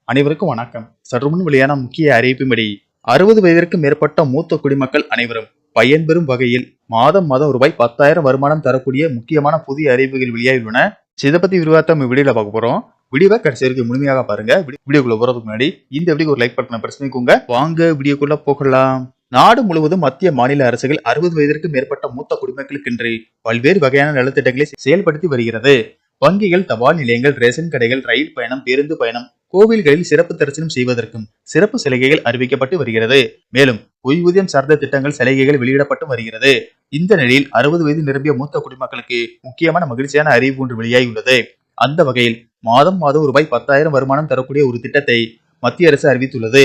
அனைவருக்கும் வணக்கம். சற்றுமுன் வெளியான முக்கிய அறிவிப்பின்படி 60 வயதிற்கு மேற்பட்ட மூத்த குடிமக்கள் அனைவரும் பயன்பெறும் வகையில் மாதம் ரூபாய் 10,000 வருமானம் தரக்கூடிய முக்கியமான புதிய அறிவிப்புகள் வெளியாகியுள்ளன. இதை பத்தி விரிவாக வீடியோல பார்க்க போறோம். வீடியோவை கடைசி வரைக்கும் முழுமையாக பாருங்க. வீடியோக்குள்ள போறதுக்கு முன்னாடி இந்த வீடியோக்கு ஒரு லைக் பட்டனை பிரஸ் பண்ணிக்கோங்க. வாங்க வீடியோக்குள்ள போகலாம். நாடு முழுவதும் மத்திய மாநில அரசுகள் 60 வயதிற்கு மேற்பட்ட மூத்த குடிமக்களுக்கென்று பல்வேறு வகையான நலத்திட்டங்களை செயல்படுத்தி வருகிறது. வங்கிகள், தபால் நிலையங்கள், ரேஷன் கடைகள், ரயில் பயணம், பேருந்து பயணம், கோவில்களில் சிறப்பு தரிசனம் செய்வதற்கும் சிறப்பு சலுகைகள் அறிவிக்கப்பட்டு வருகிறது. மேலும் ஓய்வூதியம் சார்ந்த திட்டங்கள் சலுகைகள் வெளியிடப்பட்டு வருகிறது. இந்த நிலையில் 60 வயது நிரம்பிய மூத்த குடிமக்களுக்கு முக்கியமான மகிழ்ச்சியான அறிவிப்பு ஒன்று வெளியாகியுள்ளது. அந்த வகையில் மாதம் ரூபாய் 10,000 வருமானம் தரக்கூடிய ஒரு திட்டத்தை மத்திய அரசு அறிவித்துள்ளது.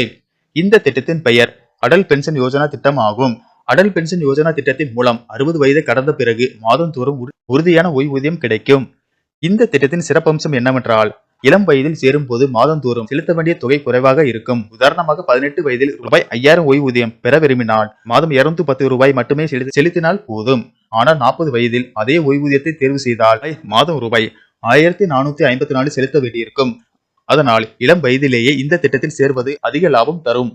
இந்த திட்டத்தின் பெயர் அடல் பென்ஷன் யோஜனா திட்டம் ஆகும். அடல் பென்ஷன் யோஜனா திட்டத்தின் மூலம் 60 வயதை கடந்த பிறகு மாதந்தோறும் உறுதியான ஓய்வூதியம் கிடைக்கும். இந்த திட்டத்தின் சிறப்பம்சம் என்னவென்றால், இளம் வயதில் சேரும் போது மாதந்தோறும் செலுத்த வேண்டிய தொகை குறைவாக இருக்கும். உதாரணமாக 18 வயதில் ரூபாய் 5,000 ஓய்வூதியம் பெற விரும்பினால் மாதம் 210 ரூபாய் மட்டுமே செலுத்தினால் போதும். ஆனால் 40 வயதில் அதே ஓய்வூதியத்தை தேர்வு செய்தால் மாதம் ரூபாய் 1,454 செலுத்த வேண்டியிருக்கும். அதனால் இளம் வயதிலேயே இந்த திட்டத்தில் சேர்வது அதிக லாபம் தரும்.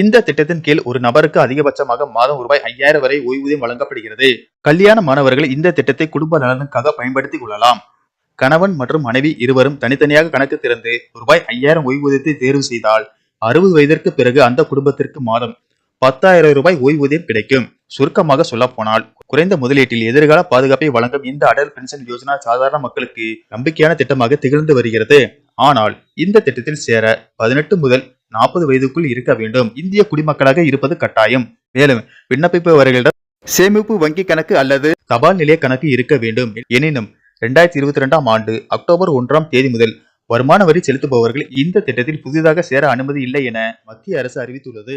இந்த திட்டத்தின் கீழ் ஒரு நபருக்கு அதிகபட்சமாக மாதம் ரூபாய் 5,000 வரை ஓய்வூதியம் வழங்கப்படுகிறது. கல்யாண மாணவர்கள் இந்த திட்டத்தை குடும்ப நலனுக்காக பயன்படுத்திக் கொள்ளலாம். கணவன் மற்றும் மனைவி இருவரும் தனித்தனியாக கணக்கு திறந்து ரூபாய் 5,000 ஓய்வூதியத்தை தேர்வு செய்தால் 60 வயதிற்கு பிறகு அந்த குடும்பத்திற்கு மாதம் 10,000 ரூபாய் ஓய்வூதியம் கிடைக்கும். சுருக்கமாக சொல்ல போனால், குறைந்த முதலீட்டில் எதிர்கால பாதுகாப்பை வழங்கும் இந்த அடல் பென்ஷன் யோஜனா சாதாரண மக்களுக்கு நம்பிக்கையான திட்டமாக திகழ்ந்து வருகிறது. ஆனால் இந்த திட்டத்தில் சேர 18 முதல் 40 வயதுக்குள் இருக்க வேண்டும். இந்திய குடிமக்களாக இருப்பது கட்டாயம். மேலும் விண்ணப்பிப்பவர்களிடம் சேமிப்பு வங்கி கணக்கு அல்லது தபால் நிலைய கணக்கு இருக்க வேண்டும். எனினும் 2022ஆம் ஆண்டு அக்டோபர் 1ஆம் தேதி முதல் வருமான வரி செலுத்துபவர்கள் இந்த திட்டத்தில் புதிதாக சேர அனுமதி இல்லை என மத்திய அரசு அறிவித்துள்ளது.